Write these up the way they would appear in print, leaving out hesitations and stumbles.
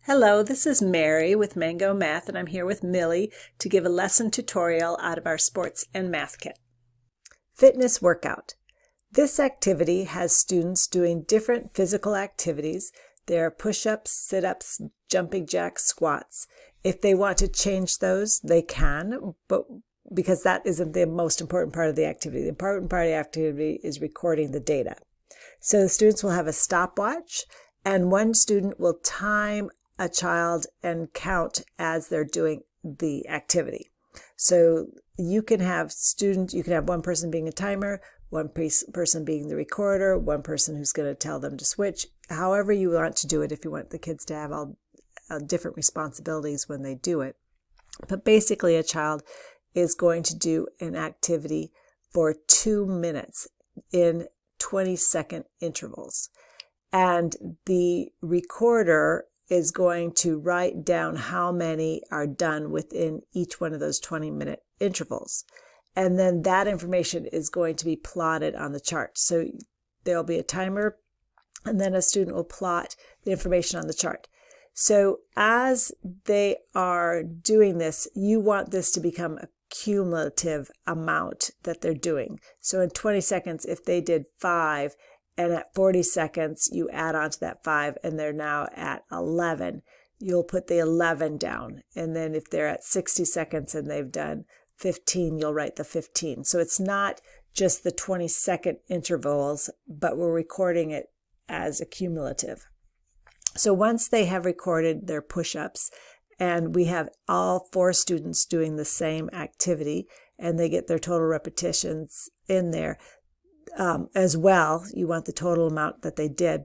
Hello, this is Mary with Mango Math, and I'm here with Millie to give a lesson tutorial out of our sports and math kit. Fitness workout. This activity has students doing different physical activities. There are push-ups, sit-ups, jumping jacks, squats. If they want to change those, they can, but because that isn't the most important part of the activity. The important part of the activity is recording the data. So the students will have a stopwatch, and one student will time a child and count as they're doing the activity. So you can have one person being a timer, one person being the recorder, one person who's going to tell them to switch, however you want to do it if you want the kids to have all different responsibilities when they do it. But basically a child is going to do an activity for 2 minutes in 20-second intervals. And the recorder is going to write down how many are done within each one of those 20-minute intervals. And then that information is going to be plotted on the chart. So there'll be a timer, and then a student will plot the information on the chart. So as they are doing this, you want this to become a cumulative amount that they're doing. So in 20 seconds, if they did 5, and at 40 seconds, you add on to that 5, and they're now at 11. You'll put the 11 down. And then if they're at 60 seconds and they've done 15, you'll write the 15. So it's not just the 20-second intervals, but we're recording it as a cumulative. So once they have recorded their push-ups, and we have all 4 students doing the same activity, and they get their total repetitions in there, as well, you want the total amount that they did.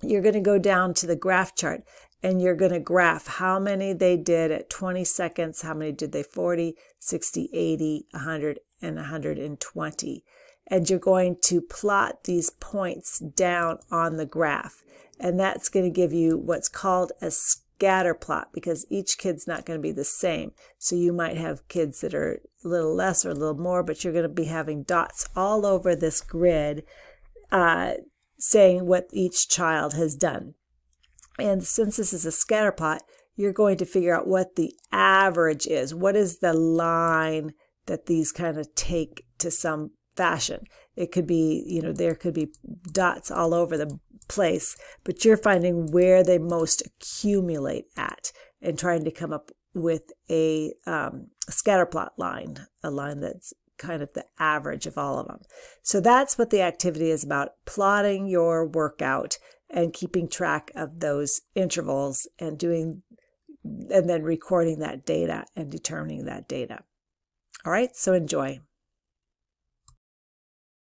You're going to go down to the graph chart, and you're going to graph how many they did at 20 seconds, how many did they 40, 60, 80, 100, and 120. And you're going to plot these points down on the graph. And that's going to give you what's called a scatter plot, because each kid's not going to be the same. So you might have kids that are a little less or a little more, but you're going to be having dots all over this grid saying what each child has done. And since this is a scatter plot, you're going to figure out what the average is. What is the line that these kind of take to some fashion? It could be, there could be dots all over the place, but you're finding where they most accumulate at and trying to come up with a scatter plot line, a line that's kind of the average of all of them. So that's what the activity is about, plotting your workout and keeping track of those intervals and then recording that data and determining that data. All right, so enjoy.